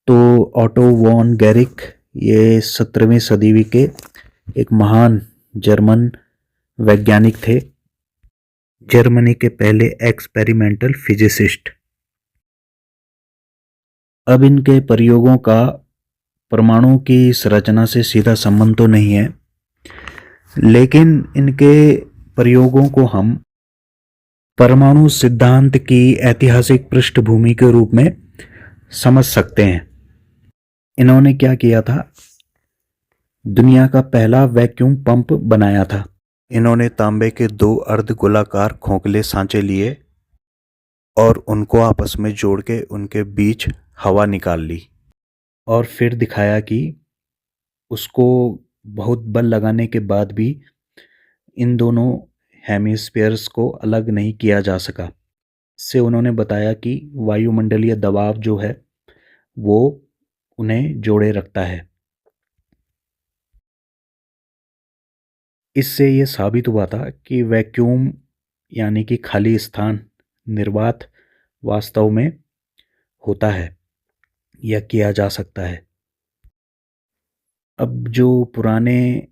तो Otto von गैरिक ये 17वीं सदी के एक महान जर्मन वैज्ञानिक थे। जर्मनी के पहले एक्सपेरिमेंटल फिजिसिस्ट। अब इनके प्रयोगों का परमाणु की संरचना से सीधा संबंध तो नहीं है, लेकिन इनके प्रयोगों को हम परमाणु सिद्धांत की ऐतिहासिक पृष्ठभूमि के रूप में समझ सकते हैं। इन्होंने क्या किया था? दुनिया का पहला वैक्यूम पंप बनाया था। इन्होंने तांबे के 2 अर्धगोलाकार खोखले सांचे लिए और उनको आपस में जोड़ के उनके बीच हवा निकाल ली और फिर दिखाया कि उसको बहुत बल लगाने के बाद भी इन दोनों हेमिस्फीयर्स को अलग नहीं किया जा सका। इससे उन्होंने बताया कि वायुमंडलीय दबाव जो है वो उन्हें जोड़े रखता है। इससे ये साबित हुआ था कि वैक्यूम यानी कि खाली स्थान निर्वात वास्तव में होता है या किया जा सकता है। अब जो पुराने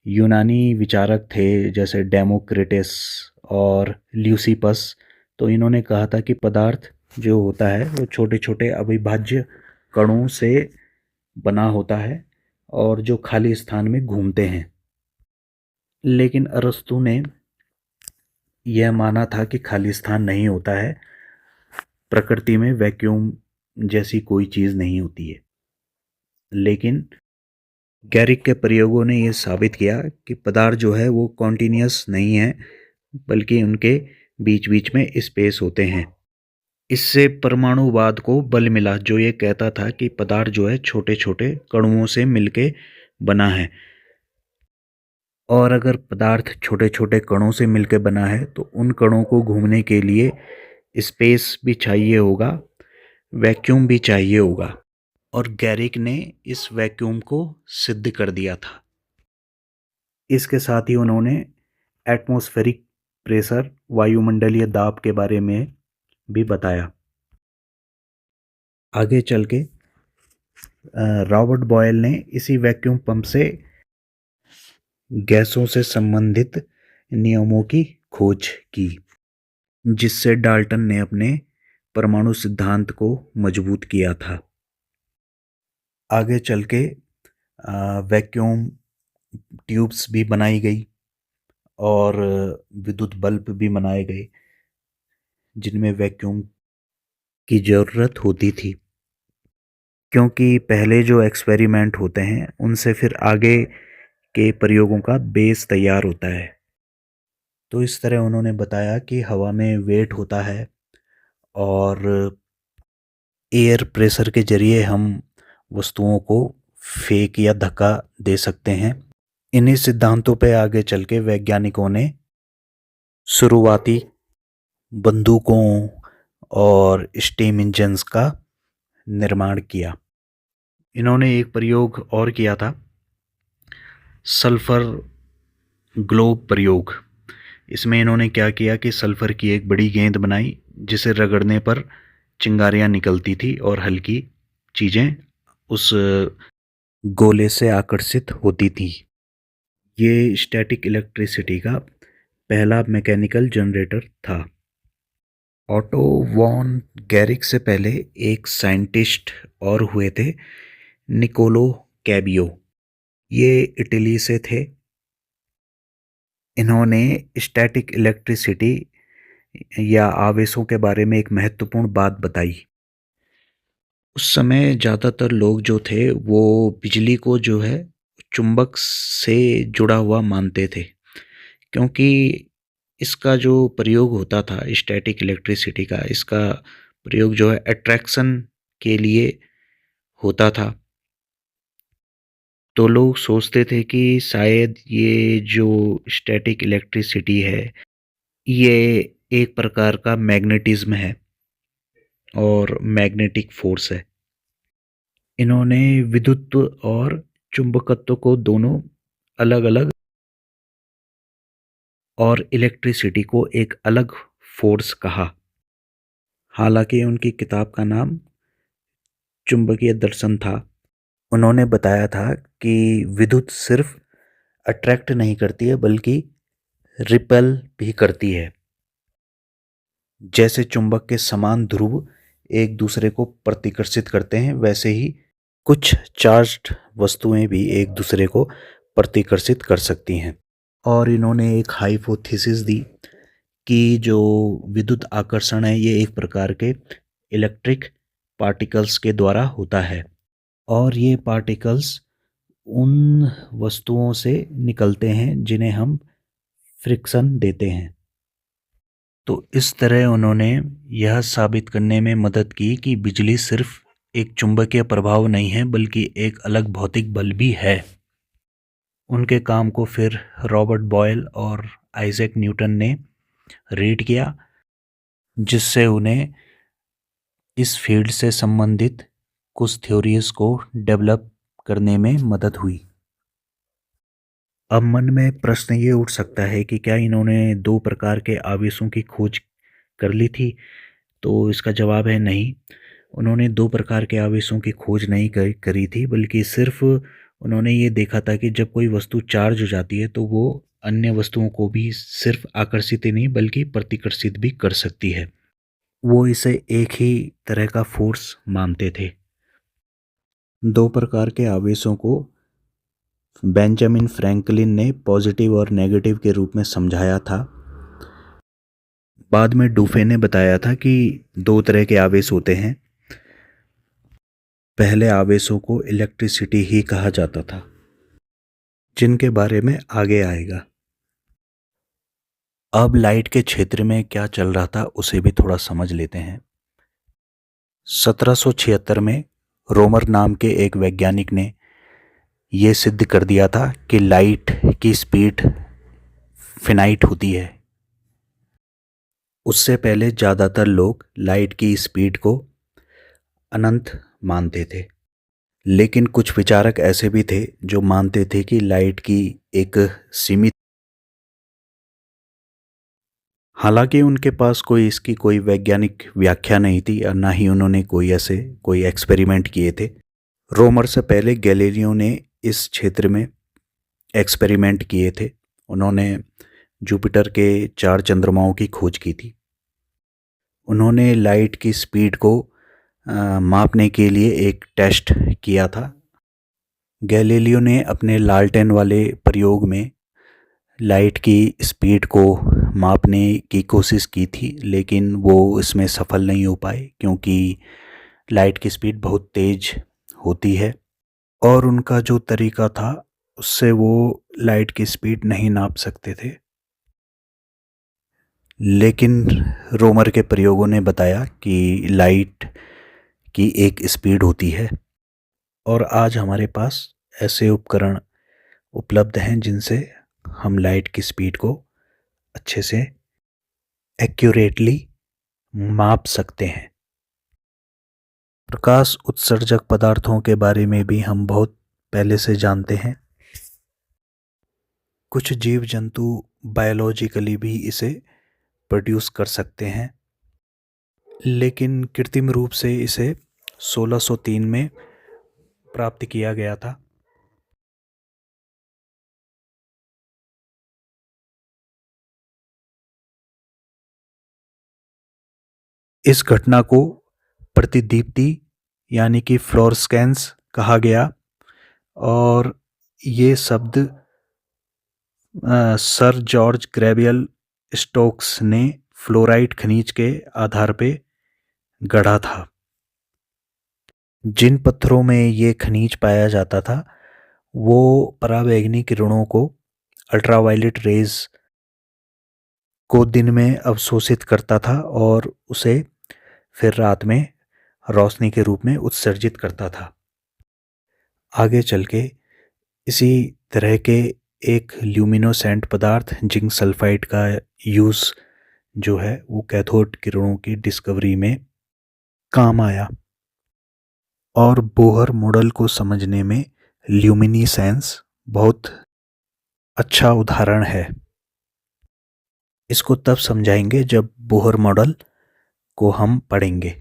यूनानी विचारक थे जैसे डेमोक्रिटस और ल्यूसिपस, तो इन्होंने कहा था कि पदार्थ जो होता है वो छोटे छोटे अविभाज्य कणों से बना होता है और जो खाली स्थान में घूमते हैं। लेकिन अरस्तु ने यह माना था कि खाली स्थान नहीं होता है, प्रकृति में वैक्यूम जैसी कोई चीज़ नहीं होती है। लेकिन गैरिक के प्रयोगों ने यह साबित किया कि पदार्थ जो है वो कॉन्टिन्यूस नहीं है, बल्कि उनके बीच बीच में स्पेस होते हैं। इससे परमाणुवाद को बल मिला, जो ये कहता था कि पदार्थ जो है छोटे छोटे कणों से मिलके बना है, और अगर पदार्थ छोटे छोटे कणों से मिलकर बना है तो उन कणों को घूमने के लिए स्पेस भी चाहिए होगा, वैक्यूम भी चाहिए होगा। और गैरिक ने इस वैक्यूम को सिद्ध कर दिया था। इसके साथ ही उन्होंने एटमॉस्फेरिक प्रेशर, वायुमंडलीय दाब के बारे में भी बताया। आगे चल के रॉबर्ट बॉयल ने इसी वैक्यूम पंप से गैसों से संबंधित नियमों की खोज की, जिससे डाल्टन ने अपने परमाणु सिद्धांत को मजबूत किया था। आगे चल के वैक्यूम ट्यूब्स भी बनाई गई और विद्युत बल्ब भी बनाए गए, जिनमें वैक्यूम की ज़रूरत होती थी, क्योंकि पहले जो एक्सपेरिमेंट होते हैं उनसे फिर आगे के प्रयोगों का बेस तैयार होता है। तो इस तरह उन्होंने बताया कि हवा में वेट होता है और एयर प्रेशर के जरिए हम वस्तुओं को फेंक या धक्का दे सकते हैं। इन्हीं सिद्धांतों पे आगे चल के वैज्ञानिकों ने शुरुआती बंदूकों और स्टीम इंजन्स का निर्माण किया। इन्होंने एक प्रयोग और किया था, सल्फर ग्लोब प्रयोग। इसमें इन्होंने क्या किया कि सल्फर की एक बड़ी गेंद बनाई, जिसे रगड़ने पर चिंगारियां निकलती थी और हल्की चीज़ें उस गोले से आकर्षित होती थी। ये स्टैटिक इलेक्ट्रिसिटी का पहला मैकेनिकल जनरेटर था। ऑटो वॉन गैरिक से पहले एक साइंटिस्ट और हुए थे, निकोलो कैबियो। ये इटली से थे। इन्होंने स्टैटिक इलेक्ट्रिसिटी या आवेशों के बारे में एक महत्वपूर्ण बात बताई। उस समय ज़्यादातर लोग जो थे वो बिजली को जो है चुंबक से जुड़ा हुआ मानते थे, क्योंकि इसका जो प्रयोग होता था स्टैटिक इलेक्ट्रिसिटी का, इसका प्रयोग जो है अट्रैक्शन के लिए होता था। तो लोग सोचते थे कि शायद ये जो स्टैटिक इलेक्ट्रिसिटी है ये एक प्रकार का मैग्नेटिज्म है और मैग्नेटिक फोर्स है। इन्होंने विद्युत्व और चुंबकत्व को दोनों अलग अलग और इलेक्ट्रिसिटी को एक अलग फोर्स कहा। हालांकि उनकी किताब का नाम चुंबकीय दर्शन था। उन्होंने बताया था कि विद्युत सिर्फ अट्रैक्ट नहीं करती है बल्कि रिपेल भी करती है। जैसे चुंबक के समान ध्रुव एक दूसरे को प्रतिकर्षित करते हैं, वैसे ही कुछ चार्ज्ड वस्तुएं भी एक दूसरे को प्रतिकर्षित कर सकती हैं। और इन्होंने एक हाइपोथेसिस दी कि जो विद्युत आकर्षण है ये एक प्रकार के इलेक्ट्रिक पार्टिकल्स के द्वारा होता है, और ये पार्टिकल्स उन वस्तुओं से निकलते हैं जिन्हें हम फ्रिक्शन देते हैं। तो इस तरह उन्होंने यह साबित करने में मदद की कि बिजली सिर्फ एक चुंबकीय प्रभाव नहीं है बल्कि एक अलग भौतिक बल भी है। उनके काम को फिर रॉबर्ट बॉयल और आइजैक न्यूटन ने रीड किया, जिससे उन्हें इस फील्ड से संबंधित कुछ थ्योरीज को डेवलप करने में मदद हुई। अब मन में प्रश्न ये उठ सकता है कि क्या इन्होंने दो प्रकार के आवेशों की खोज कर ली थी? तो इसका जवाब है नहीं। उन्होंने दो प्रकार के आवेशों की खोज नहीं करी थी, बल्कि सिर्फ उन्होंने ये देखा था कि जब कोई वस्तु चार्ज हो जाती है तो वो अन्य वस्तुओं को भी सिर्फ आकर्षित ही नहीं बल्कि प्रतिकर्षित भी कर सकती है। वो इसे एक ही तरह का फोर्स मानते थे। दो प्रकार के आवेशों को बेंजामिन फ्रैंकलिन ने पॉजिटिव और नेगेटिव के रूप में समझाया था। बाद में डुफे ने बताया था कि दो तरह के आवेश होते हैं। पहले आवेशों को इलेक्ट्रिसिटी ही कहा जाता था, जिनके बारे में आगे आएगा। अब लाइट के क्षेत्र में क्या चल रहा था उसे भी थोड़ा समझ लेते हैं। 1776 में रोमर नाम के एक वैज्ञानिक ने यह सिद्ध कर दिया था कि लाइट की स्पीड फिनाइट होती है। उससे पहले ज़्यादातर लोग लाइट की स्पीड को अनंत मानते थे, लेकिन कुछ विचारक ऐसे भी थे जो मानते थे कि लाइट की एक सीमित, हालांकि उनके पास इसकी कोई वैज्ञानिक व्याख्या नहीं थी और ना ही उन्होंने कोई एक्सपेरिमेंट किए थे। रोमर से पहले गैलीलियो ने इस क्षेत्र में एक्सपेरिमेंट किए थे। उन्होंने जुपिटर के 4 चंद्रमाओं की खोज की थी। उन्होंने लाइट की स्पीड को मापने के लिए एक टेस्ट किया था। गैलीलियो ने अपने लालटेन वाले प्रयोग में लाइट की स्पीड को मापने की कोशिश की थी, लेकिन वो इसमें सफल नहीं हो पाए क्योंकि लाइट की स्पीड बहुत तेज होती है और उनका जो तरीका था उससे वो लाइट की स्पीड नहीं नाप सकते थे। लेकिन रोमर के प्रयोगों ने बताया कि लाइट की एक स्पीड होती है, और आज हमारे पास ऐसे उपकरण उपलब्ध हैं जिनसे हम लाइट की स्पीड को अच्छे से एक्यूरेटली माप सकते हैं। प्रकाश उत्सर्जक पदार्थों के बारे में भी हम बहुत पहले से जानते हैं। कुछ जीव जंतु बायोलॉजिकली भी इसे प्रोड्यूस कर सकते हैं, लेकिन कृत्रिम रूप से इसे 1603 में प्राप्त किया गया था। इस घटना को प्रतिदीप्ति यानी कि फ्लोरेस्केंस कहा गया, और ये शब्द सर जॉर्ज ग्रेवियल स्टोक्स ने फ्लोराइड खनिज के आधार पे गढ़ा था। जिन पत्थरों में ये खनिज पाया जाता था वो पराबैंगनी किरणों को, अल्ट्रावायलेट रेज को दिन में अवशोषित करता था और उसे फिर रात में रोशनी के रूप में उत्सर्जित करता था। आगे चल के इसी तरह के एक ल्यूमिनोसेंट पदार्थ जिंक सल्फाइड का यूज़ जो है वो कैथोड किरणों की डिस्कवरी में काम आया, और बोहर मॉडल को समझने में ल्यूमिनिसेंस बहुत अच्छा उदाहरण है। इसको तब समझाएंगे जब बोहर मॉडल को हम पढ़ेंगे।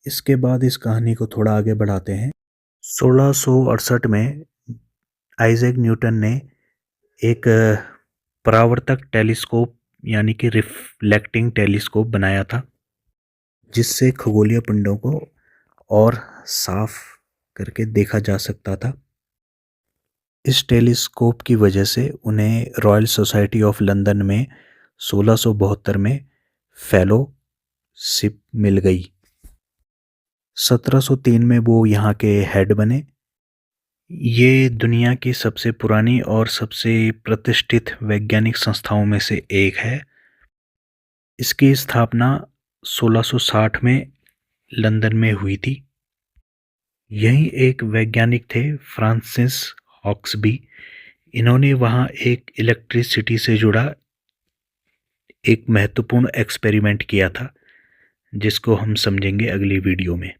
इसके बाद इस कहानी को थोड़ा आगे बढ़ाते हैं। 1668 में आइजैक न्यूटन ने एक परावर्तक टेलीस्कोप यानी कि रिफ्लेक्टिंग टेलीस्कोप बनाया था, जिससे खगोलीय पिंडों को और साफ करके देखा जा सकता था। इस टेलीस्कोप की वजह से उन्हें रॉयल सोसाइटी ऑफ लंदन में 1672 में फेलोशिप मिल गई। 1703 में वो यहाँ के हेड बने। ये दुनिया की सबसे पुरानी और सबसे प्रतिष्ठित वैज्ञानिक संस्थाओं में से एक है। इसकी स्थापना 1660 में लंदन में हुई थी। यही एक वैज्ञानिक थे फ्रांसिस हॉक्सबी। इन्होंने वहाँ एक इलेक्ट्रिसिटी से जुड़ा एक महत्वपूर्ण एक्सपेरिमेंट किया था, जिसको हम समझेंगे अगली वीडियो में।